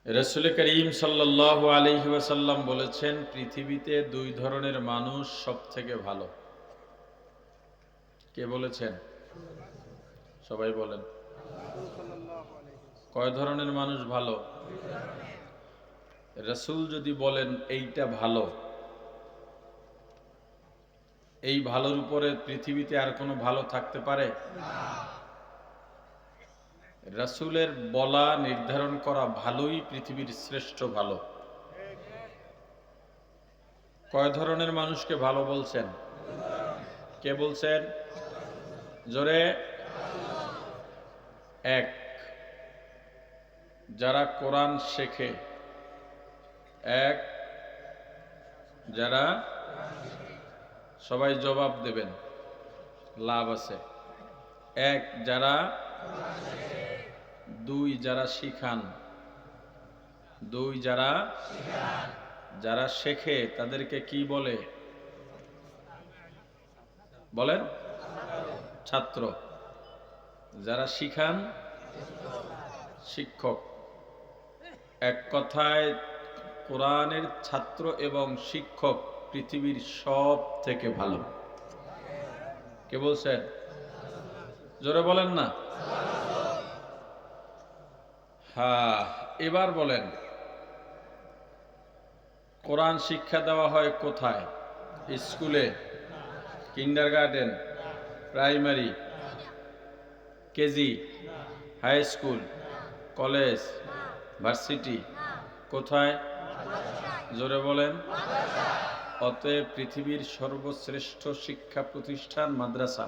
রাসূল করিম সাল্লাল্লাহু আলাইহি ওয়াসাল্লাম বলেছেন, পৃথিবীতে দুই ধরনের মানুষ সবথেকে ভালো। কে বলেছেন? সবাই বলেন। কয় ধরনের মানুষ ভালো? রাসূল যদি বলেন এইটা ভালো, এই ভালোর উপরে পৃথিবীতে আর কোনো ভালো থাকতে পারে? রাসূলের বলা নির্ধারণ করা ভালোই পৃথিবীর শ্রেষ্ঠ ভালো। কয় ধরনের মানুষকে ভালো বলছেন? কে বলছেন? জোরে। এক, যারা কোরআন শেখে। এক, যারা, সবাই জবাব দেবেন, লাভ আছে। এক, যারা। দুই, যারা শিখান। দুই, যারা। যারা শেখে তাদেরকে কি বলে? বলেন। ছাত্র। যারা শিখান, শিক্ষক। এক কথায় কোরআনের ছাত্র এবং শিক্ষক পৃথিবীর সব থেকে ভালো। কে বলছেন? জোরে বলেন না। হ্যাঁ, এবার বলেন, কোরআন শিক্ষা দেওয়া হয় কোথায়? স্কুলে, kindergarten, primary, KG, high school, college, varsity, কোথায়? জোরে বলেন। অতএব পৃথিবীর সর্বশ্রেষ্ঠ শিক্ষা প্রতিষ্ঠান মাদ্রাসা।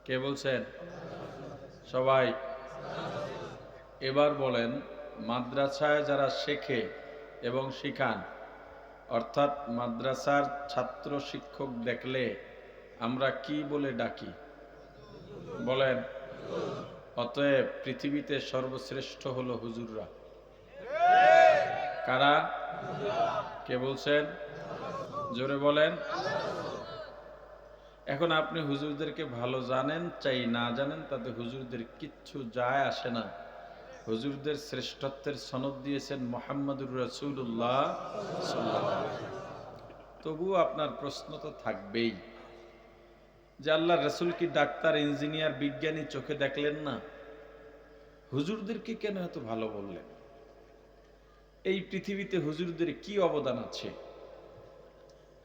কে বলছেন? সবাই। এবার বলেন, মাদ্রাসায় যারা শেখে এবং শিখান, অর্থাৎ মাদ্রাসার ছাত্র শিক্ষক দেখলে আমরা কি বলে ডাকি? বলেন। অতএব পৃথিবীতে সর্বশ্রেষ্ঠ হলো হুজুররা। কারা? কে বলছেন? জোরে বলেন। এখন আপনি হুজুরদেরকে ভালো জানেন চাই না জানেন, তাতে হুজুরদের কিচ্ছু যায় আসে না। হুজুরদের শ্রেষ্ঠত্বের সনদ দিয়েছেন মুহাম্মদুর রাসূলুল্লাহ সাল্লাল্লাহু আলাইহি ওয়াসাল্লাম। তবুও আপনার প্রশ্ন তো থাকবেই যে আল্লাহ রাসূল কি ডাক্তার, ইঞ্জিনিয়ার, বিজ্ঞানী চোখে দেখলেন না? হুজুরদেরকে কেন এত ভালো বললেন? এই পৃথিবীতে হুজুরদের কি অবদান আছে?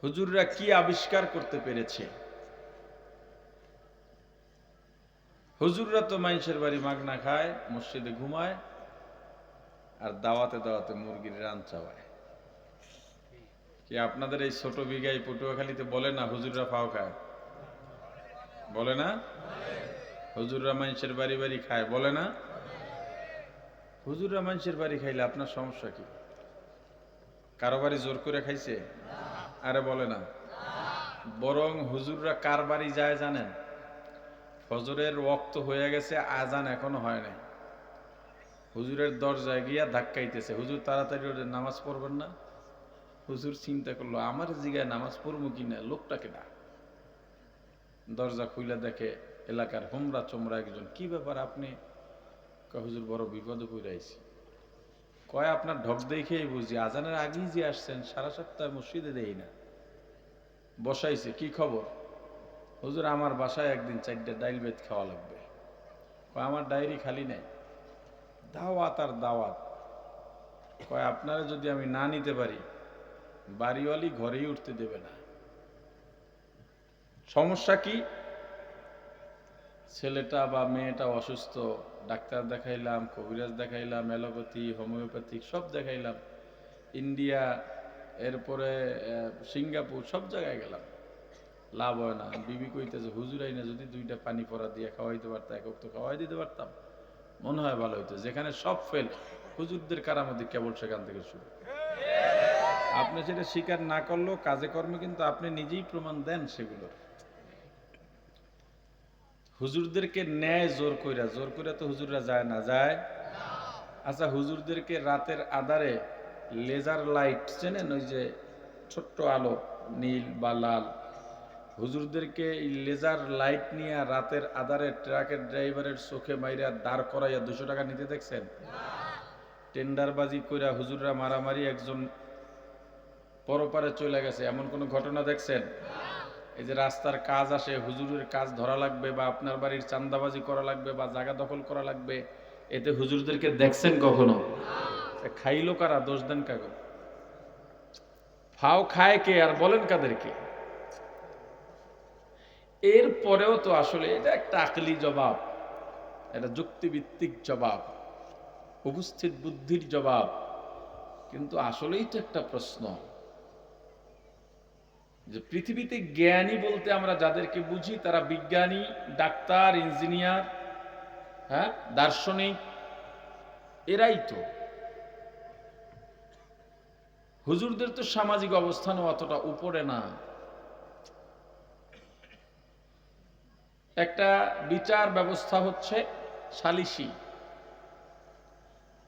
হুজুররা কি আবিষ্কার করতে পেরেছে? হুজুররা তো মানুষের বাড়ি মাগনা খায়, মসজিদে ঘুমায়, আর দাওয়াতে দাওয়াতে মুরগির রান চাওয়ায়। কি আপনাদের এই ছোট বিঘাই পটুয়াখালীতে বলে না হুজুররা ফাও খায়? বলে না? হুজুররা মানুষের বাড়ি বাড়ি খায়, বলে না? হুজুররা মানুষের বাড়ি খাইলে আপনার সমস্যা কি? কারো বাড়ি জোর করে খাইছে? আরে বলে না। বরং হুজুররা কার বাড়ি যায় জানেন? ফজরের ওয়াক্ত হয়ে গেছে, আজান এখনো হয় নাই, হুজুরের দরজায় গিয়া ধাক্কাইতেছে, হুজুর তাড়াতাড়ি ওঠেন, নামাজ পড়বেন না? হুজুর চিন্তা করলো, আমার জিগায় নামাজ পড়বো কিনা, লোকটাকে না। দরজা খুইলা দেখে এলাকার হোমরা চোমরা একজন। কি ব্যাপার আপনি? হুজুর বড় বিপদে পড়ে আইছি। কয় আপনার ঢক দেখেই বুঝি, আজানের আগেই যে আসছেন, সারা সপ্তাহ মসজিদে দেই না, বসাইছে, কি খবর? হুজুর আমার বাসায় একদিন 4টা ডাইল বেত খাওয়া লাগবে। কয় আমার ডায়েরি খালি নাই, দাওয়াত আর দাওয়াত। কয় আপনারা যদি আমি না নিতে পারি, বাড়িওয়ালি ঘরেই উঠতে দেবে না। সমস্যা কি? ছেলেটা বা মেয়েটা অসুস্থ, ডাক্তার দেখাইলাম, কবিরাজ দেখাইলাম, অ্যালোপ্যাথি, হোমিওপ্যাথিক সব দেখাইলাম, ইন্ডিয়া, এরপরে সিঙ্গাপুর, সব জায়গায় গেলাম, লাভ হয় না। বিবি কইতেছে, হুজুর আইনা যদি 2টা পানি পড়া দিয়ে খাওয়াইতে পারতাম, একক তো খাওয়াই দিতে পারতাম, মনে হয় ভালো হইতো। যেখানে সব ফেল, হুজুরদের কারামতি কেবল সেখান থেকে শুরু। আপনি সেটা স্বীকার না করলেও কাজে কর্মে কিন্তু আপনি নিজেই প্রমাণ দেন সেগুলোর। হুজুরদেরকে ন্যায় জোর কইরা তো হুজুররা যায় না, যায়? আচ্ছা, হুজুরদেরকে রাতের আধারে লেজার লাইট চেনেন, ওই যে ছোট্ট আলো, নীল বা লাল, হুজুরদেরকে এই লেজার লাইট নিয়ে রাতের আধারে ট্রাকের ড্রাইভারের চোখে মাইরা দাঁড় করাইয়া 200 টাকা নিতে দেখছেন? টেন্ডারবাজি কইরা হুজুররা মারামারি, একজন পরপারে চলে গেছে, এমন কোন ঘটনা দেখছেন? এই যে রাস্তার কাজ আসে, হুজুরের কাজ ধরা লাগবে, বা আপনার বাড়ির চান্দাবাজি করা লাগবে, বা জায়গা দখল করা লাগবে, এতে হুজুরদেরকে দেখছেন কখনো? খাইলো কারা? দোষ দেন কাগজ? ফাও খায় কে আর বলেন কাদেরকে? এরপরেও তো আসলে এটা একটা আকলি জবাব, এটা যুক্তিভিত্তিক জবাব, উপস্থিত বুদ্ধির জবাব, কিন্তু আসলেই তো একটা প্রশ্ন যে পৃথিবীতে জ্ঞানী বলতে আমরা যাদেরকে বুঝি তারা বিজ্ঞানী, ডাক্তার, ইঞ্জিনিয়ার, হ্যাঁ, দার্শনিক, এরাই তো। হুজুরদের তো সামাজিক অবস্থানও অতটা উপরে না। একটা বিচার ব্যবস্থা হচ্ছে সালিসি।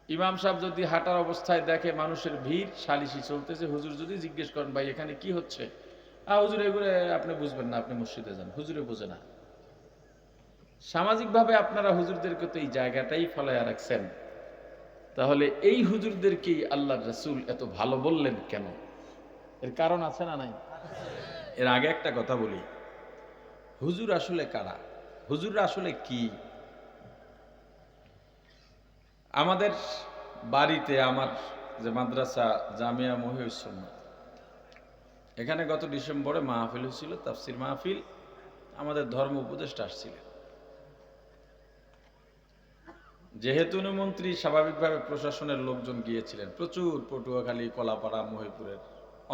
ইমাম সাহেব যদি হাঁটার অবস্থায় দেখে মানুষের ভিড়, সালিসি চলতেছে, হুজুর যদি জিজ্ঞেস করেন ভাই এখানে কি হচ্ছে, হুজুর এগুলো আপনি বুঝবেন না, আপনি মসজিদে যান, হুজুরে বোঝে না। সামাজিকভাবে আপনারা হুজুরদেরকে তো এই জায়গাটাই ফলাইয়া রাখছেন, তাহলে এই হুজুরদেরকেই আল্লাহর রাসূল এত ভালো বললেন কেন? এর কারণ আছে না নাই? এর আগে একটা কথা বলি, হুজুর আসলে কারা? হুজুররা আসলে কি? আমাদের বাড়িতে আমার যে মাদ্রাসা জামিয়া মহিউস সুন্নাহ, এখানে গত ডিসেম্বরে মাহফিল হয়েছিল, তাফসির মাহফিল। আমাদের ধর্ম উপদেষ্টা আসছিলেন। যেহেতু উনি মন্ত্রী, স্বাভাবিকভাবে প্রশাসনের লোকজন গিয়েছিলেন প্রচুর, পটুয়াখালী, কলাপাড়া, মহিপুরের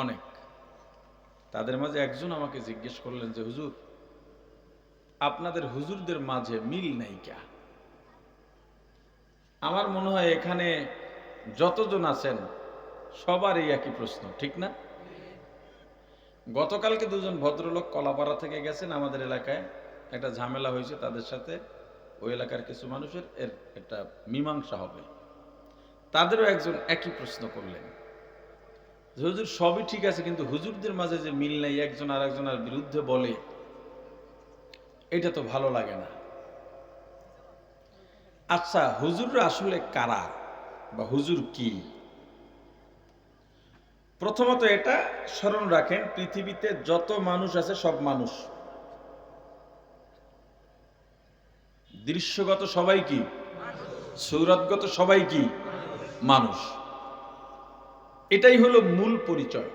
অনেক। তাদের মাঝে একজন আমাকে জিজ্ঞেস করলেন যে হুজুর, আপনাদের হুজুরদের মাঝে মিল নাই কা? আমার মনে হয় এখানে যতজন আছেন সবারই একই প্রশ্ন, ঠিক না? গতকালকে দুজন ভদ্রলোক কলাপাড়া থেকে গেছেন আমাদের এলাকায়, একটা ঝামেলা হয়েছে তাদের সাথে, ওই এলাকার কিছু মানুষের, এর একটা মীমাংসা হবে। তাদেরও একজন একই প্রশ্ন করলেন, হুজুর সবই ঠিক আছে, কিন্তু হুজুরদের মাঝে যে মিল নাই, একজন আর একজনের বিরুদ্ধে বলে, এটা তো ভালো লাগে না। আচ্ছা, হুজুররা আসলে কারা বা হুজুর কি? প্রথমত এটা স্মরণ রাখেন, পৃথিবীতে যত মানুষ আছে সব মানুষ। দৃশ্যগত সবাই কি? সৌরতগত সবাই কি? মানুষ। এটাই হলো মূল পরিচয়।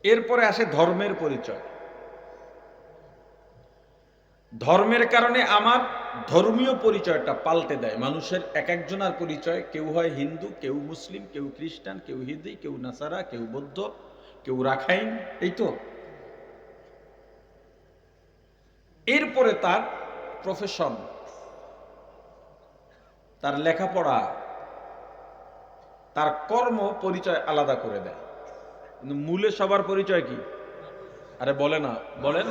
এরপরে আসে ধর্মের পরিচয়। ধর্মের কারণে আমার ধর্মীয় পরিচয়টা পাল্টে দেয়। মানুষের এক একজনের পরিচয়, কেউ হয় হিন্দু, কেউ মুসলিম, কেউ খ্রিস্টান, কেউ হিদি, কেউ নাসারা, কেউ বৌদ্ধ, কেউ রাখাইন, এই তো। এরপরে তার প্রফেশন, তার লেখাপড়া, তার কর্ম পরিচয় আলাদা করে দেয়। কিন্তু মূলে সবার পরিচয় কি? আরে বলে না, বলেন,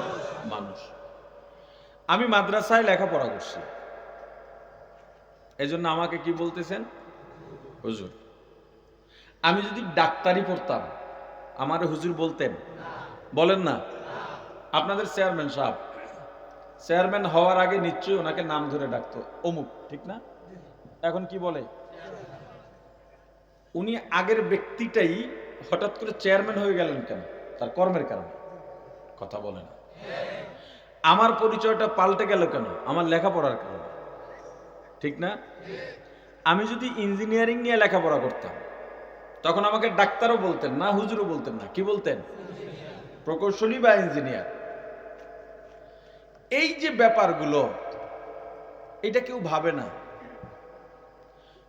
মানুষ। আমি মাদ্রাসায় লেখাপড়া করছি, এই জন্য আমাকে কি বলতেছেন? হুজুর। আমি যদি ডাক্তারি পড়তাম আমার হুজুর বলতেন? বলেন না। আপনাদের চেয়ারম্যান সাহেব, চেয়ারম্যান হওয়ার আগে নিশ্চয়ই ওনাকে নাম ধরে ডাকতো, অমুক, ঠিক না? এখন কি বলে? উনি আগের ব্যক্তিটাই হঠাৎ করে চেয়ারম্যান হয়ে গেলেন কেন? তার কর্মের কারণে। কথা বলে না। আমার পরিচয়টা পাল্টে গেল কেন? আমার লেখাপড়ার কারণে, ঠিক না? আমি যদি ইঞ্জিনিয়ারিং নিয়ে লেখাপড়া করতাম তখন আমাকে ডাক্তারও বলতেন না, হুজুরও বলতেন না, কি বলতেন? প্রকৌশলী বা ইঞ্জিনিয়ার। এই যে ব্যাপারগুলো, এটা কেউ ভাবে না।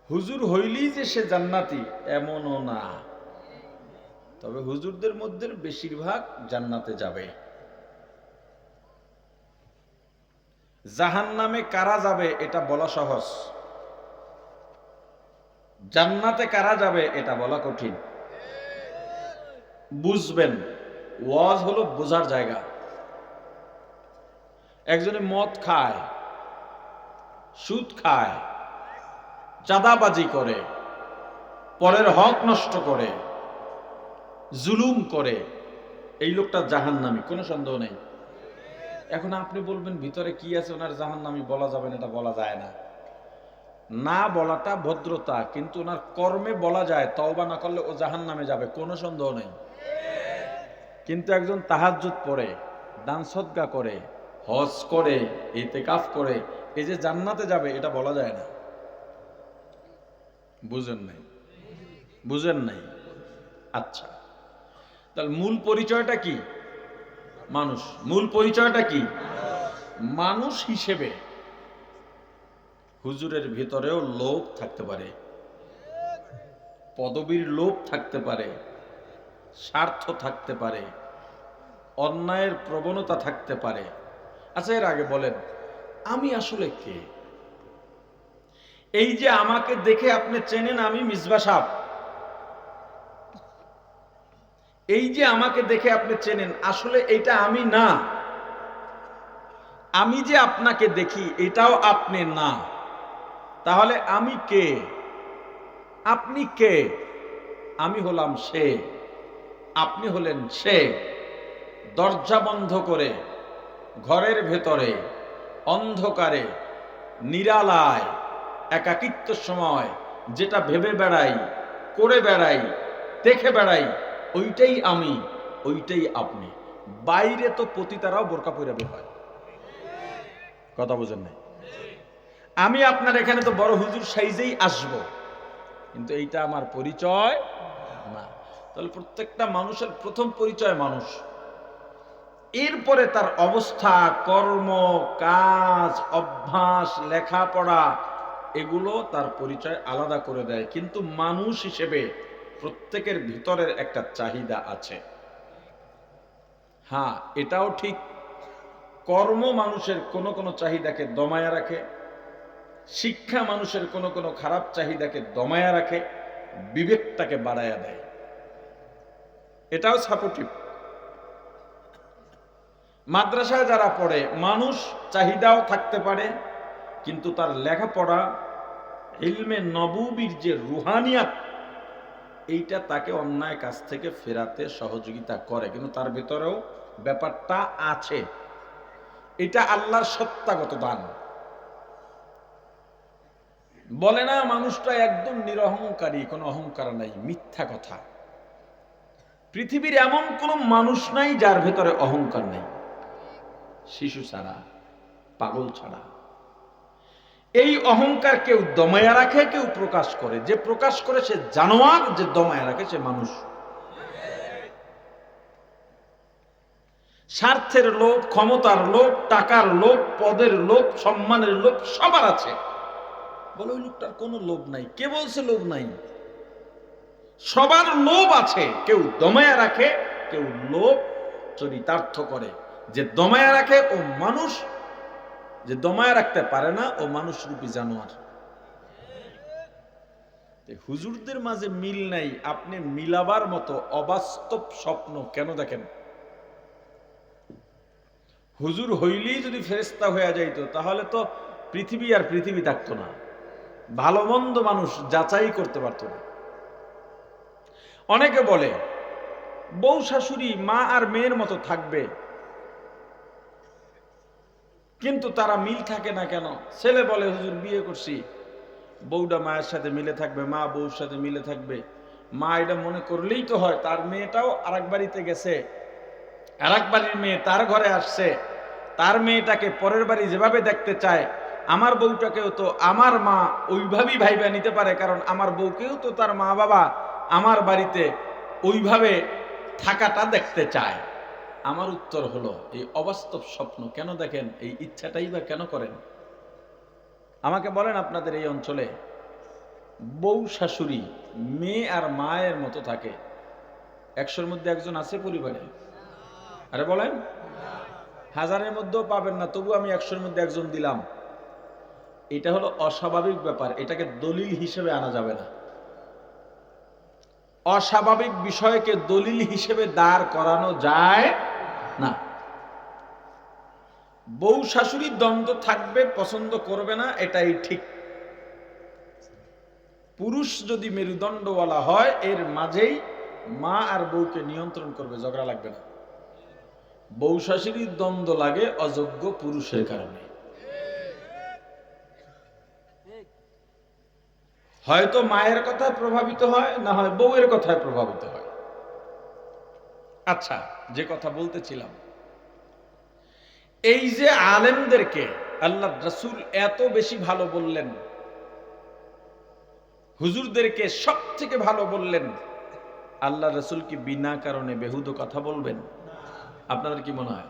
হুজুর হইলেই যে সে জান্নাতি এমনও না, তবে হুজুরদের মধ্যে বেশিরভাগ জান্নাতে যাবে। জাহান্নামে কারা যাবে এটা বলা সহজ, জান্নাতে কারা যাবে এটা বলা কঠিন। বুঝবেন, ওয়াজ হলো বোঝার জায়গা। একজনে মদ খায়, সুদ খায়, চাঁদাবাজি করে, পরের হক নষ্ট করে, জুলুম করে, এই লোকটা জাহান্নামী, কোনো সন্দেহ নেই। এখন আপনি বলবেন ভিতরে কি আছে ওনার জাহান্নামী, বলা যাবে না, এটা বলা যায় না। না বলাটা ভদ্রতা, কিন্তু ওনার কর্মে বলা যায় তওবা না করলে ও জাহান্নামে যাবে, কোনো সন্দেহ নেই। কিন্তু একজন তাহাজ্জুদ পড়ে, দান সদকা করে, হজ করে, ইতিকাফ করে, এই যে জান্নাতে যাবে এটা বলা যায় না। বুঝেন নাই? বুঝেন নাই? আচ্ছা, তাহলে মূল পরিচয়টা কি? মানুষ। মূল পরিচয়টা কি? মানুষ হিসেবে হুজুরের ভিতরেও লোভ থাকতে পারে, পদবীর লোভ থাকতে পারে, স্বার্থ থাকতে পারে, অন্যায়ের প্রবণতা থাকতে পারে। আচ্ছা, এর আগে বলেন আমি আসলে কে? এই যে আমাকে দেখে আপনি চেনেন আমি মিসবাহ সাহেব, এই যে আমাকে দেখে আপনি চেনেন, আসলে এটা আমি না। আমি যে আপনাকে দেখি এটাও আপনি না। তাহলে আমি কে? আপনি কে? আমি হলাম সে, আপনি হলেন সে। দরজা বন্ধ করে ঘরের ভেতরে অন্ধকারে নিরালায় একাকিত্ব সময় যেটা ভেবে বেড়াই, করে বেড়াই, দেখে বেড়াই, ওইটাই আমি, ওইটাই আপনি। বাইরে তো পতিতারাও বোরকা পরে বের হয়। কথা বুঝেন নাই? আমি আপনার এখানে তো বড় হুজুর সাইজেই আসব, কিন্তু এইটা আমার পরিচয় না। তাহলে প্রত্যেকটা মানুষের প্রথম পরিচয় মানুষ, এরপরে তার অবস্থা, কর্ম, কাজ, অভ্যাস, লেখাপড়া এগুলো তার পরিচয় আলাদা করে দেয়। কিন্তু মানুষ হিসেবে প্রত্যেকের ভিতরের একটা চাহিদা আছে। হ্যাঁ, এটাও ঠিক, কর্ম মানুষের কোনো কোনো চাহিদাকে দমায়া রাখে, শিক্ষা মানুষের কোনো কোনো খারাপ চাহিদাকে দমায়া রাখে, বিবেকটাকে বাড়ায়া দেয়। এটাও সাপোর্টিভ। মাদ্রাসায় যারা পড়ে, মানুষ চাহিদাও থাকতে পারে, কিন্তু তার লেখাপড়া, ইলমে নবুবির যে রুহানিয়াত, এইটা তাকে অন্যায় কাজ থেকে ফেরাতে সহযোগিতা করে। কিন্তু তার ভেতরেও ব্যাপারটা আছে, এটা আল্লাহর সত্তাগত দান। বলে না মানুষটা একদম নিরহংকারী, কোনো অহংকার নাই, মিথ্যা কথা। পৃথিবীর এমন কোন মানুষ নাই যার ভেতরে অহংকার নেই, শিশু ছাড়া, পাগল ছাড়া। এই অহংকার কেউ দমায়া রাখে, কেউ প্রকাশ করে। যে প্রকাশ করে সে জানোয়ার, যে দমায়া রাখে সে মানুষ। স্বার্থের লোভ, ক্ষমতার লোভ, টাকার লোভ, পদের লোভ, সম্মানের লোভ সবার আছে। বলে ওই লোকটার কোনো লোভ নাই। কে বলছে লোভ নাই? সবার লোভ আছে। কেউ দমায়া রাখে, কেউ লোভ চরিতার্থ করে। যে দমায়া রাখে ও মানুষ, যে দমায়া রাখতে পারে না ও মানুষ রূপী জানোয়ার। হুজুরদের মাঝে মিল নাই, আপনি মিলাবার মতো অবাস্তব স্বপ্ন কেন দেখেন? হুজুর হইলেই যদি ফেরেশতা হয়ে যাইতো তাহলে তো পৃথিবী আর পৃথিবী থাকতো না, ভালো মন্দ মানুষ যাচাই করতে পারতো না। অনেকে বলে বউ শাশুড়ি মা আর মেয়ের মতো থাকবে, কিন্তু তারা মিল থাকে না কেন? ছেলে বলে হুজুর বিয়ে করছি, বউটা মায়ের সাথে মিলে থাকবে, মা বউর সাথে মিলে থাকবে। মা এটা মনে করলেই তো হয়, তার মেয়েটাও আরেক বাড়িতে গেছে, আরেক বাড়ির মেয়ে তার ঘরে আসছে, তার মেয়েটাকে পরের বাড়ি যেভাবে দেখতে চায়, আমার বউটাকেও তো আমার মা ওইভাবেই ভাইবা নিতে পারে, কারণ আমার বউকেও তো তার মা বাবা আমার বাড়িতে ওইভাবে থাকাটা দেখতে চায়। আমার উত্তর হলো, এই অবাস্তব স্বপ্ন কেন দেখেন? এই ইচ্ছাটাই বা কেন করেন? আমাকে বলেন, আপনাদের এই অঞ্চলে বউ শাশুড়ি মেয়ে আর মায়ের মতো থাকে, 100-র মধ্যে একজন আছে পরিবারে? আরে বলেন, 1000-এর মধ্যেও পাবেন না, তবু আমি 100-র মধ্যে একজন দিলাম। এটা হলো অস্বাভাবিক ব্যাপার, এটাকে দলিল হিসেবে আনা যাবে না। অস্বাভাবিক বিষয়কে দলিল হিসেবে দাঁড় করানো যায় না। বউ শাশুড়ির দ্বন্দ্ব থাকবে, পছন্দ করবে না, এটাই ঠিক। পুরুষ যদি মেরুদণ্ডওয়ালা হয়, এর মাঝেই মা আর বউকে নিয়ন্ত্রণ করবে, ঝগড়া লাগবে না। বউ শাশুড়ির দ্বন্দ্ব লাগে অযোগ্য পুরুষের কারণে। হয়তো মায়ের কথায় প্রভাবিত হয়, না হয় বউয়ের কথায় প্রভাবিত হয়। আচ্ছা, যে কথা বলতেছিলাম, এই যে আলেমদেরকে আল্লাহ রাসূল এত বেশি ভালো বললেন, হুজুরদেরকে সব থেকে ভালো বললেন, আল্লাহ রাসূল কি বিনা কারণে বেহুদো কথা বলবেন? আপনাদের কি মনে হয়?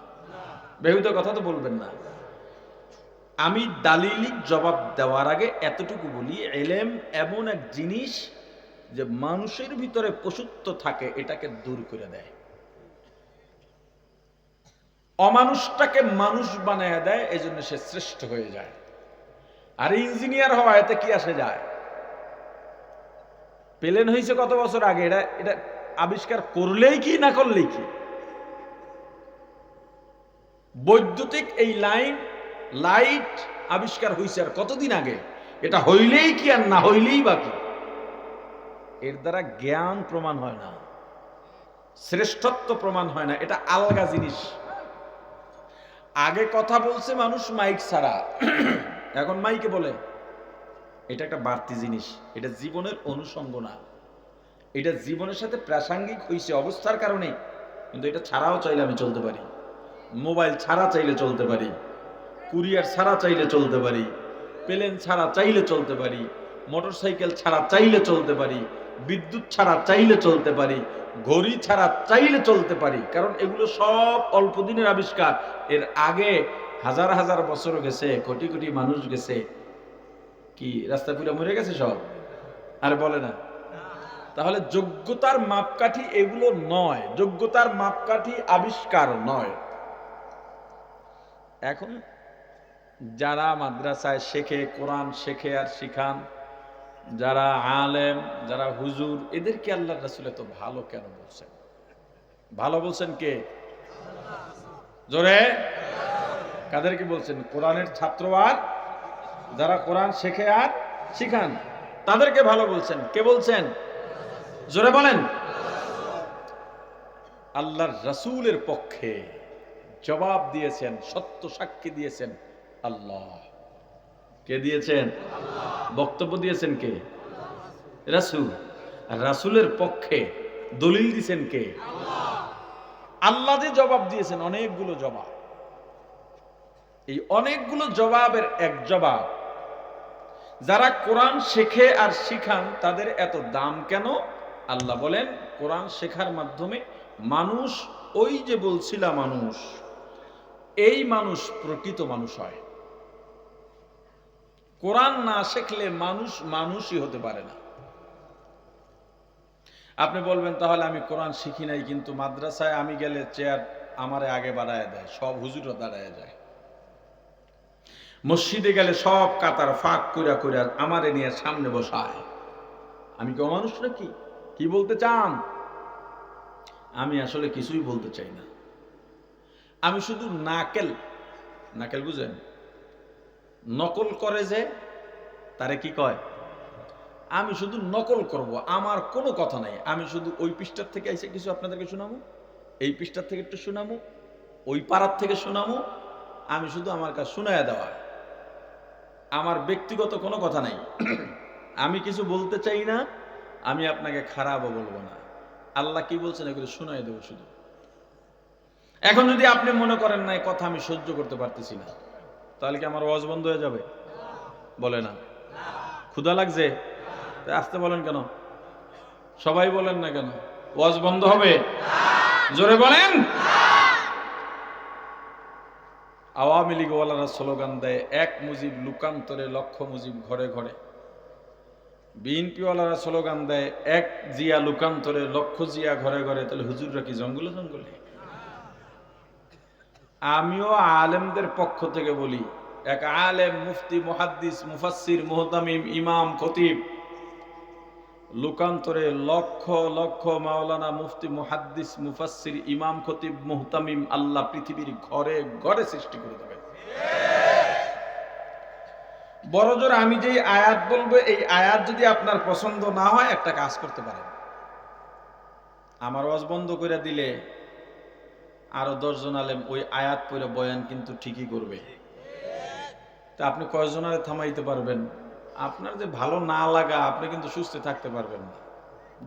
বেহুদো কথা তো বলবেন না। আমি দালিলিক জবাব দেওয়ার আগে এতটুকু বলি, ইলম এমন এক জিনিস যে মানুষের ভিতরে পশুত্ব থাকে এটাকে দূর করে দেয়, অমানুষটাকে মানুষ বানায় দেয়, এজন্য সে শ্রেষ্ঠ হয়ে যায়। আর ইঞ্জিনিয়ার হওয়া এতে কি আসে যায়? প্লেন হয়েছে কত বছর আগে, এটা এটা আবিষ্কার করলেই কি না করলেই কি? বৈদ্যুতিক এই লাইট আবিষ্কার হয়েছে আর কতদিন আগে, এটা হইলেই কি আর না হইলেই বাকি। এর দ্বারা জ্ঞান প্রমাণ হয় না, শ্রেষ্ঠত্ব প্রমাণ হয় না, এটা আলগা জিনিস। আগে কথা বলছে মানুষ মাইক ছাড়া, এখন মাইকে বলে। এটা একটা বাড়তি জিনিস, এটা জীবনের অনুষঙ্গ না, এটা জীবনের সাথে প্রাসঙ্গিক হয়েছে অবস্থার কারণে, কিন্তু এটা ছাড়াও চাইলে আমি চলতে পারি। মোবাইল ছাড়া চাইলে চলতে পারি, কুরিয়ার ছাড়া চাইলে চলতে পারি, প্লেন ছাড়া চাইলে চলতে পারি, মোটরসাইকেল ছাড়া চাইলে চলতে পারি, বিদ্যুৎ ছাড়া চাইলে চলতে পারি, ঘড়ি ছাড়া চাইলে চলতে পারি। কারণ এগুলো সব অল্প দিনের আবিষ্কার। এর আগে হাজার হাজার বছর গেছে, কোটি কোটি মানুষ গেছে, কি রাস্তা পুরো মরে গেছে সব? আর বলে না। তাহলে যোগ্যতার মাপকাঠি এগুলো নয়, যোগ্যতার মাপকাঠি আবিষ্কার নয়। এখন যারা মাদ্রাসায় শেখে, কোরআন শেখে আর শিখান, যারা আলেম, যারা হুজুর, এদেরকে আল্লাহ রাসূল এত ভালো কেন বলছেন? ভালো বলছেন কে? জোরে কাদেরকে বলছেন? কোরআনের ছাত্র আর যারা কোরআন শেখে আর শিখান, তাদেরকে ভালো বলছেন। কে বলছেন? জোরে বলেন। আল্লাহর রাসূলের পক্ষে জবাব দিয়েছেন, সত্য সাক্ষী দিয়েছেন আল্লাহ। কে দিয়েছেন? বক্তব্য দিয়েছেন কে? রাসূল। আর রাসূলের পক্ষে দলিল দিয়েছেন কে? আল্লাহ যে জবাব দিয়েছেন, অনেকগুলো জবাব। এই অনেকগুলো জবাবের এক জবাব, যারা কোরআন শেখে আর শিখান তাদের এত দাম কেন? আল্লাহ বলেন, কোরআন শেখার মাধ্যমে মানুষ, ওই যে বলছিলাম মানুষ, এই মানুষ প্রকৃত মানুষ হয়। কোরআন না শিখলে মানুষ মানুষই হতে পারে না। আপনি বলবেন, তাহলে আমি কোরআন শিখি নাই, কিন্তু মাদ্রাসায় আমি গেলে চেয়ার আমারে আগে বাড়ায় দেয়, সব হুজুররা দাঁড়ায় যায়। মসজিদে গেলে সব কাতার ফাঁক কইরা কইরা আমারে নিয়ে সামনে বসায়। আমি কি অমানুষ নাকি? কি বলতে চান? আমি আসলে কিছুই বলতে চাই না। আমি শুধু নাকেল, নাকেল বুঝেন? নকল করে যে, তারে কি কয়? আমি শুধু নকল করব, আমার কোনো কথা নাই। আমি শুধু ওই পৃষ্ঠার থেকে এসে কিছু আপনাদেরকে শোনাবো, এই পৃষ্ঠার থেকে একটু শোনাবো, ওই পাড়ার থেকে শোনাবো। আমি শুধু আমার কাছে শোনায়া দেওয়া, আমার ব্যক্তিগত কোনো কথা নাই। আমি কিছু বলতে চাই না, আমি আপনাকে খারাপও বলবো না। আল্লাহ কি বলছেন এগুলো শোনাই দেবো শুধু। এখন যদি আপনি মনে করেন না এই কথা আমি সহ্য করতে পারতেছি না, তাহলে কি আমার ওয়াজ বন্ধ হয়ে যাবে? বলে না। ক্ষুধা লাগছে? আসতে বলেন কেন? সবাই বলেন না কেন? ওয়াজ বন্ধ হবে? জোরে বলেন। আওয়ামী লীগ ওয়ালারা স্লোগান দেয়, এক মুজিব লুকান্তরে লক্ষ মুজিব ঘরে ঘরে। বিএনপি ওয়ালারা স্লোগান দেয়, এক জিয়া লুকান্তরে লক্ষ জিয়া ঘরে ঘরে। তাহলে হুজুররা কি জঙ্গলে জঙ্গলে? আমিও আলেমদের পক্ষ থেকে বলি, এক আলেম, মুফতি, মুহাদ্দিস, মুফাসসির, মুহতামিম, ইমাম, খতিব, লোকান্তরে লক্ষ লক্ষ মাওলানা, মুফতি, মুহাদ্দিস, মুফাসসির, ইমাম, খতিব, মুহতামিম আল্লাহ পৃথিবীর ঘরে ঘরে সৃষ্টি করে দেবেন। বড় জোর আমি যে আয়াত বলবো, এই আয়াত যদি আপনার পছন্দ না হয়, একটা কাজ করতে পারেন, আমার ওয়াজ বন্ধ করে দিলে আরো 10 জন আলেম ওই আয়াত পড়ে বয়ান কিন্তু ঠিকই করবে। তা আপনি কয়জনারে থামাইতে পারবেন? আপনার যে ভালো না লাগা, আপনি কিন্তু সুস্থ থাকতে পারবেন না।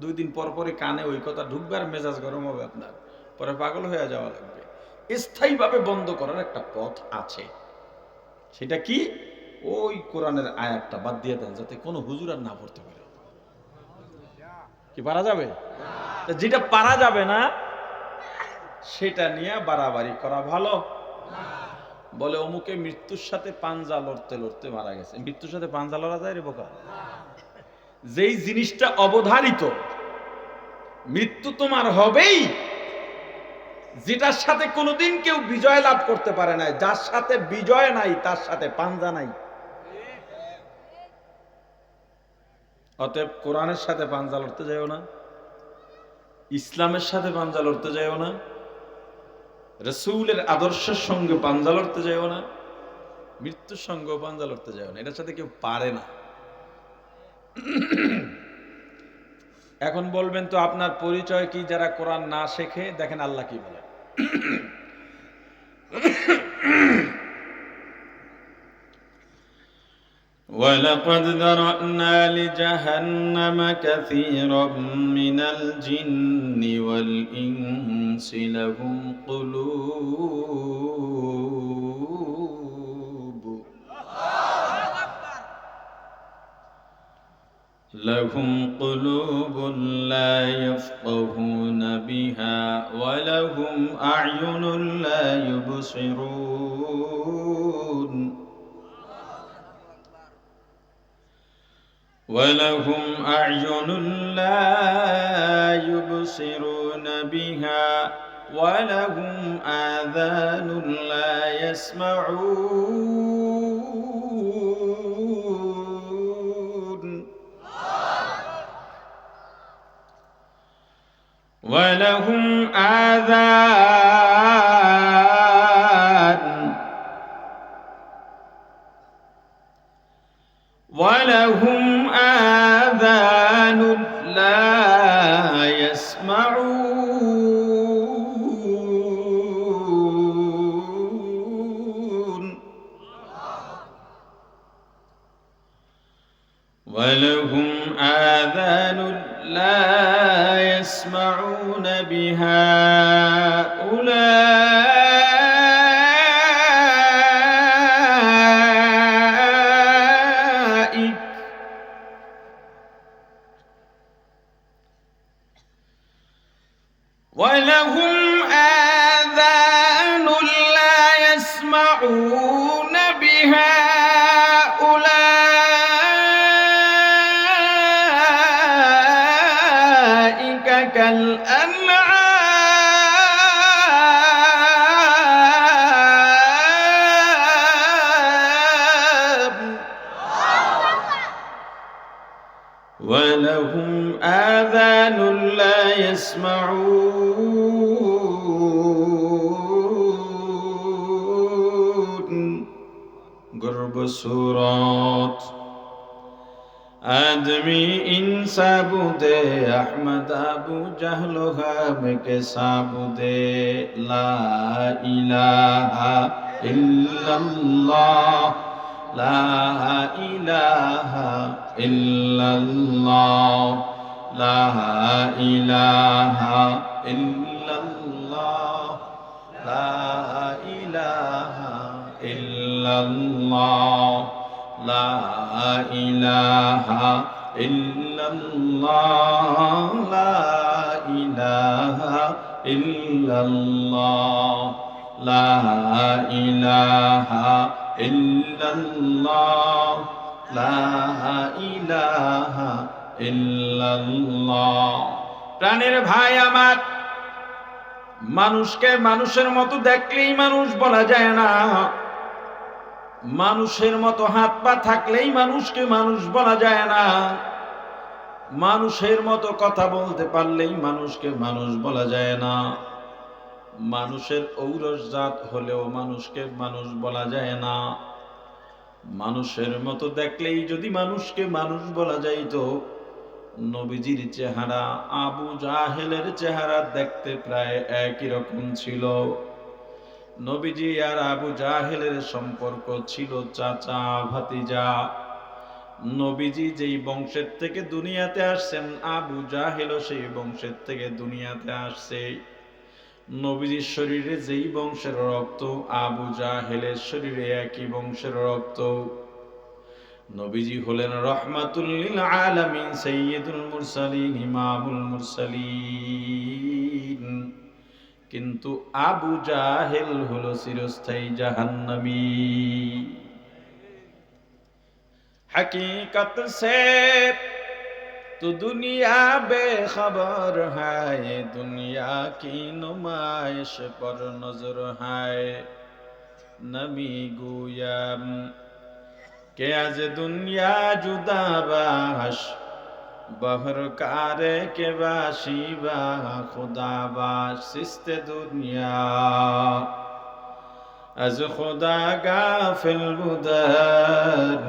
2 দিন পর পরই কানে ওই কথা ঢুকবে আর মেজাজ গরম হবে আপনার, পরে পাগল হয়ে যাওয়া লাগবে। স্থায়ীভাবে বন্ধ করার একটা পথ আছে। সেটা কি? ওই কোরআনের আয়াতটা বাদ দিয়ে দেন, যাতে কোনো হুজুর আর না পড়তে পারে। কি পারা যাবে? যেটা পারা যাবে না সেটা নিয়ে বাড়াবাড়ি করা ভালো। বলে অমুকে মৃত্যুর সাথে পাঞ্জা লড়তে লড়তে মারা গেছে। মৃত্যুর সাথে পাঞ্জা লড়া যায় রে বোকা? যেই জিনিসটা অবধারিত, মৃত্যু তোমার হবেই, যেটার সাথে কোনোদিন কেউ বিজয় লাভ করতে পারে নাই, যার সাথে বিজয় নাই তার সাথে পাঞ্জা নাই। অতএব কোরআনের সাথে পাঞ্জা লড়তে যাইও না, ইসলামের সাথে পাঞ্জা লড়তে যাইও না, রাসূলের আদর্শের সঙ্গে পাঞ্জা লড়তে যাইও না, মৃত্যুর সঙ্গেও পাঞ্জা লড়তে যাইও না। এটার সাথে কেউ পারে না। এখন বলবেন তো আপনার পরিচয় কি যারা কোরআন না শেখে? দেখেন আল্লাহ কি বলে, وَلَقَدْ ذَرَأْنَا لِجَهَنَّمَ كَثِيرًا مِنَ الْجِنِّ وَالْإِنسِ لهم قلوب لا يفقهون بها ولهم أعين لا يبصرون ولهم أعين لا يبصرون بها ولهم آذان لا يسمعون ولهم آذان لا يسمعون ولهم آذان لا يسمعون بها ولهم آذان لا يسمعون بها أولئك كالأنعام ولهم آذان لا يسمعون गर्भ सूरत आदमी इंसाबुदे अहमद अबू जहलो हम के साबुदे ला इलाहा इल्लल्लाह ला इलाहा इल्लल्लाह ला इलाहा इल्लल्लाह ला इलाहा इल्लल्लाह ला इलाहा इल्लल्लाह ला इलाहा इल्लल्लाह ला इलाहा इल्लल्लाह ला इलाहा इल्लल्लाह। প্রাণের ভাই আমার, মানুষকে মানুষের মতো দেখলেই মানুষ বলা যায় না, মানুষের মতো হাত পা থাকলেই মানুষকে মানুষ বলা যায় না, মানুষের মতো কথা বলতে পারলেই মানুষকে মানুষ বলা যায় না, মানুষের ঔরস জাত হলেও মানুষকে মানুষ বলা যায় না। মানুষের মতো দেখলেই যদি মানুষকে মানুষ বলা যাইতো, নবীজির চেহারা আবু জাহেলের চেহারা দেখতে প্রায় একই রকম ছিল। নবীজি আর আবু জাহেলের সম্পর্ক ছিল চাচা ভাতিজা। নবীজি যেই বংশের থেকে দুনিয়াতে আসছেন, আবু জাহেলও সেই বংশের থেকে দুনিয়াতে আসছে। নবীজির শরীরে যেই বংশের রক্ত, আবু জাহেলের শরীরে একই বংশের রক্ত। নবীজি হলেন রহমাতুল লিল আলামিন, সাইয়্যিদুল মুরসালিন, ইমামুল মুরসালিন। কিন্তু আবু জাহেল হলো চিরস্থায়ী জাহান্নামী। हकीकत से तो दुनिया बेखबर है, दुनिया की नुमाइश पर नजर है। नबी गोयाम के आज दुनिया जुदा बाश, बहर कारे के बाशी बा खुदा बाश, सिस्ते दुनिया از خدا غافل بودن،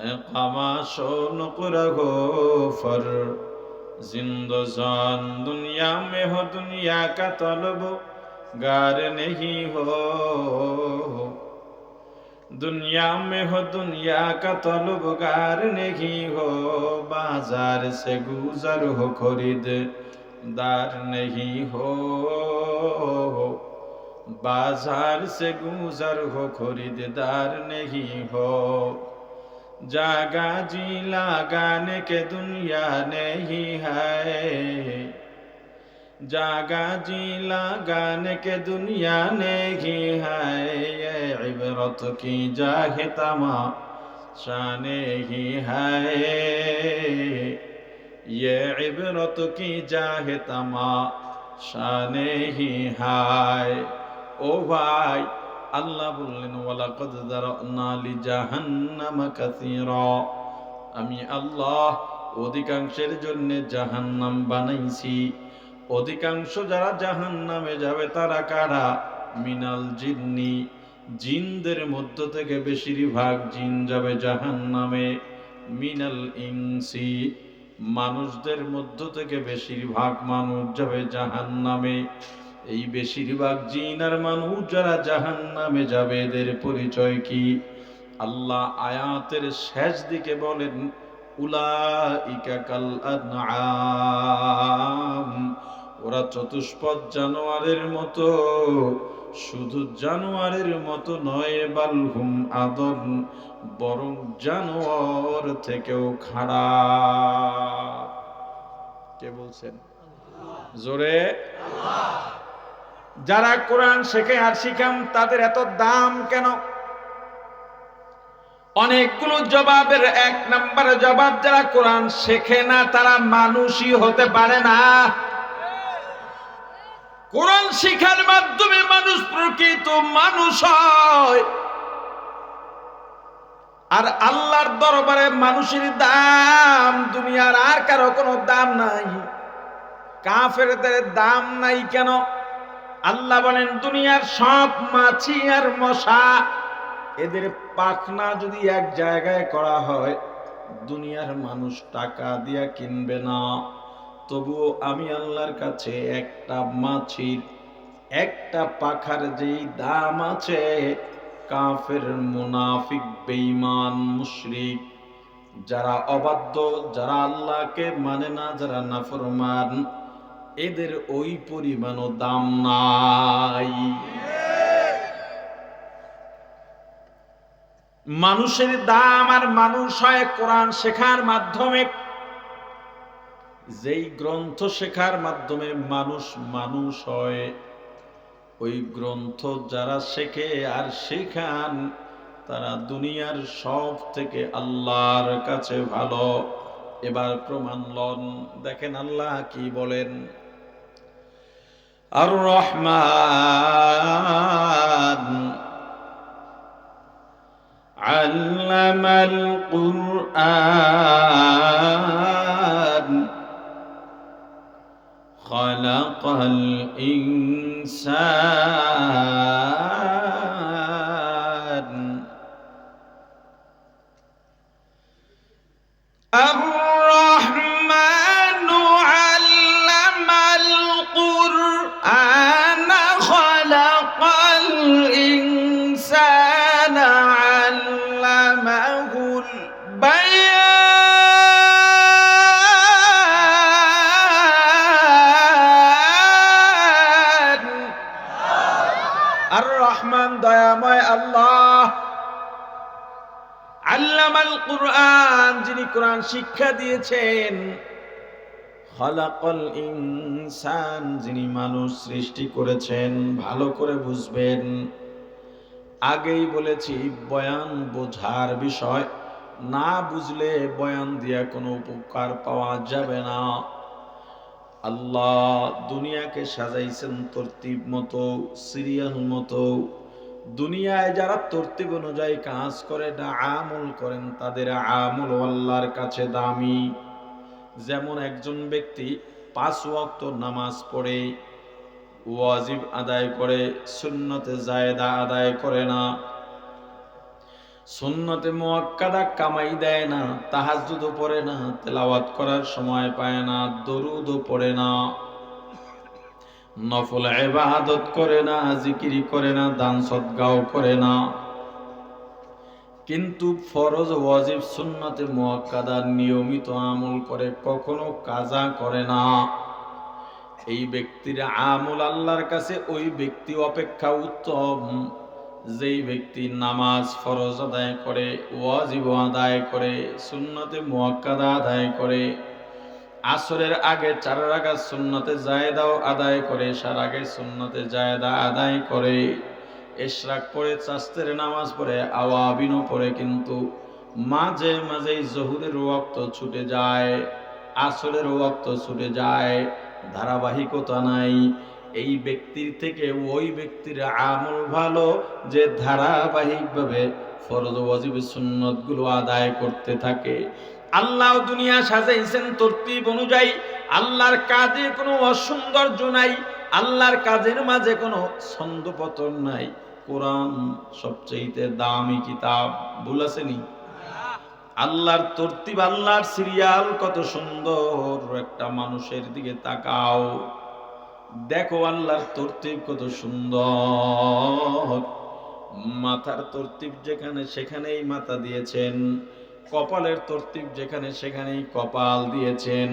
نقماشو نقره فر زندزان دنیا میں ہو دنیا کا طلب گار نہیں ہو، دنیا میں ہو دنیا کا طلب گار نہیں ہو، بازار سے گزر ہو خرید دار نہیں ہو، बाजार से गुजर हो खरीदार नहीं हो, जागा जी लगाने के दुनिया नहीं है, जागा जी लगाने के दुनिया नहीं है, ये इबरत की जाहे तमाशा नहीं है, ये इबरत की जाहे तमाशा नहीं है। ও ভাই, আল্লাহ বললেন ওয়ালাকাদ যারানা লিজাহান্নাম কাসীরা, আমি আল্লাহ অধিকাংশের জন্য জাহান্নাম বানাইছি। অধিকাংশ যারা জাহান্নামে যাবে তারা কারা? মিনাল জিন্নি, জিনদের মধ্য থেকে বেশিরভাগ জিন যাবে জাহান্নামে। মিনাল ইনসি, মানুষদের মধ্য থেকে বেশিরভাগ মানুষ যাবে জাহান্নামে। এই বেশিরভাগ জিন আর মানুষ যারা জাহান্নামে যাবে এদের পরিচয় কি? আল্লাহ আয়াতের শেষ দিকে বলেন উলাইকা কাল আনআম, ওরা চতুষ্পদ জানোয়ারের মতো। শুধু জানোয়ারের মতো নয়, বালহুম আদল, বরং জানোয়ার থেকেও খারাপ। কে বলছেন? জোরে আল্লাহ। যারা কোরআন শেখে আর শিখাম তাদের এত দাম কেন? অনেকগুলো জবাবের এক নম্বরে জবাব, যারা কোরআন শেখে না তারা মানুষই হতে পারে না। কোরআন শিখার মাধ্যমে মানুষ প্রকৃত মানুষ হয়। আর আল্লাহর দরবারে মানুষের দাম দুনিয়ার আর কারো কোনো দাম নাই। কাফেরদের দাম নাই কেন? আল্লাহ বলেন দুনিয়ার সব মাছি আর মশা, এদের পাখনা যদি এক জায়গায় করা হয় দুনিয়ার মানুষ টাকা দিয়া কিনবে না। তবুও আমি আল্লাহর কাছে একটা মাছির একটা পাখার যেই দাম আছে, কাফের, মুনাফিক, বেঈমান, মুশরিক, যারা অবাধ্য, যারা আল্লাহকে মানে না, যারা নাফরমান, এদের ওই পরিমাণও দাম নাই। মানুষের দাম আর মানুষ হয় কোরআন শেখার মাধ্যমে। যেই গ্রন্থ শেখার মাধ্যমে মানুষ মানুষ হয়, ওই গ্রন্থ যারা শেখে আর শেখান তারা দুনিয়ার সব থেকে আল্লাহর কাছে ভালো। এবার প্রমাণ লন, দেখেন আল্লাহ কি বলেন। আর রহমান আল্লামাল কুরআন খালাকাল ইনসান। الرحمن علم القرآن خلق الإنسان علمه দয়াময় আল্লাহ। আল্লামাল কুরআন, যিনি কোরআন শিক্ষা দিয়েছেন। খালাকাল ইনসান, যিনি মানুষ সৃষ্টি করেছেন। ভালো করে বুঝবেন, আগেই বলেছি বয়ান বোঝার বিষয়, না বুঝলে বয়ান দিয়ে কোনো উপকার পাওয়া যাবে না। আল্লাহ দুনিয়াকে সাজাইছেন তরতিব মতো, সিরিয়াল মতো। দুনিয়ায় যারা তরতিব অনুযায়ী কাজ করে না, আমল করেন, তাদের আমল আল্লাহর কাছে দামি। যেমন একজন ব্যক্তি 5 ওয়াক্ত নামাজ পড়ে, ওয়াজিব আদায় করে, সুন্নতে জায়েদা আদায় করে না, সুন্নতে মুআক্কাদা কামাই দেয় না, তাহাজ্জুদও পড়ে না, তেলাওয়াত করার সময় পায় না, দরুদও পড়ে না, নফল ইবাদত করে না, জিকির করে না, দান সদকাও করে না, কিন্তু ফরজ ওয়াজিব সুন্নতে মুআক্কাদা নিয়মিত আমল করে, কখনো কাজা করে না। এই ব্যক্তির আমল আল্লাহর কাছে ওই ব্যক্তি অপেক্ষা উত্তম, যেই ব্যক্তি নামাজ ফরজ আদায় করে, ওয়াজিব আদায় করে, সুন্নতে মুআক্কাদা আদায় করে, আসরের আগে 4 রাকাত সুন্নতে জায়েদাও আদায় করে, এশার আগে সুন্নতে জায়েদা আদায় করে, ইশরাক পড়ে, চাস্তের নামাজ পড়ে, আওয়াবিনও পড়ে, কিন্তু মাঝে মাঝেই জোহরের ওয়াক্ত ছুটে যায়, আসরের ওয়াক্ত ছুটে যায়, ধারাবাহিকতা নাই। এই ব্যক্তির থেকে ওই ব্যক্তির আমল ভালো, যে ধারাবাহিকভাবে ফরজ ওয়াজিব সুন্নতগুলো আদায় করতে থাকে। আল্লাহ দুনিয়া সাজাইছেন তরতিব অনুযায়ী। আল্লাহর কাজে কোনো অসৌন্দর্য নাই, আল্লাহর কাজের মাঝে কোনো ছন্দপতন নাই। কোরআন সবচেয়ে দামি কিতাব, বলেছেনি? আল্লাহর তরতিব, আল্লাহর সিরিয়াল কত সুন্দর। একটা মানুষের দিকে তাকাও, দেখো আল্লাহর তরতিব কত সুন্দর। মাথার তরতিব যেখানে সেখানেই মাথা দিয়েছেন, কপালের তরতিব যেখানে সেখানেই কপাল দিয়েছেন,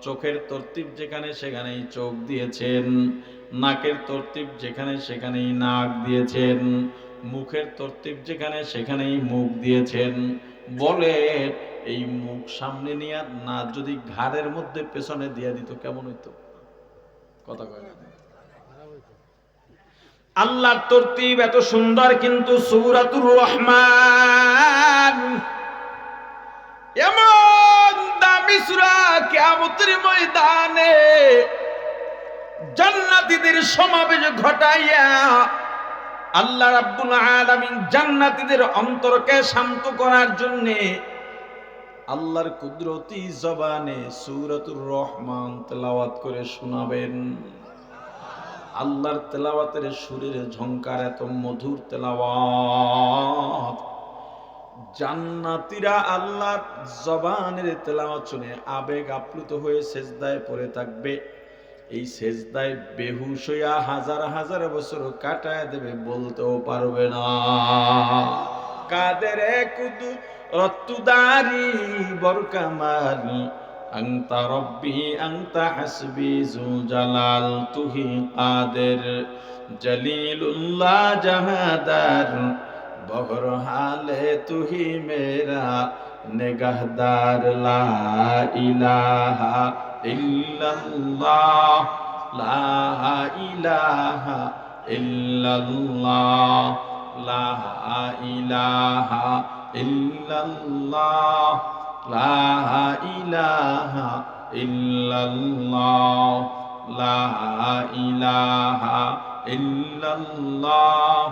চোখের তরতিব যেখানে সেখানেই চোখ দিয়েছেন, নাকের তরতিব যেখানে সেখানেই নাক দিয়েছেন, মুখের তরতিব যেখানে সেখানেই মুখ দিয়েছেন। বলে এই মুখ সামনে নিয়ে না যদি ঘাড়ের মধ্যে পেছনে দিয়ে দিত কেমন হইতো? কথা কয় না। আল্লাহর তরতিব এত সুন্দর, কিন্তু সূরাতুর রহমান এমন দামি সূরা, কিয়ামতের ময়দানে জান্নাতীদের সমাবেশ ঘটাইয়া আল্লাহ রাব্বুল আলামিন জান্নাতীদের অন্তরকে শান্ত করার জন্য আল্লাহর কুদরতি জবানে সূরাতুর রহমান তেলাওয়াত করে শোনাবেন। আল্লাহর তেলাওয়াতের সুরের ঝংকার এত মধুর তেলাওয়াত, জান্নাতীরা আল্লাহর জবানের তেলাওয়াত শুনে আবেগ আপ্লুত হয়ে সেজদায় পড়ে থাকবে। এই সেজদায় বেহুশ হইয়া হাজার হাজার বছর কাটায় দেবে, বলতেও পারবে না। কাদের কুদু রত্তুদারি বরকামাল, আনতা রব্বি আনতা হাসবি জু জালাল, তুহি কাদের জলিলুল্লাহ জাহাদার, বহর হালে তুহি মেরা নিগাহদার। লা ইলাহা ইল্লাল্লাহ, লা ইলাহা ইল্লাল্লাহ, লা ইলাহা ইল্লাল্লাহ, লা ইলাহা ইল্লাল্লাহ, লা ইলাহা ইল্লাল্লাহ।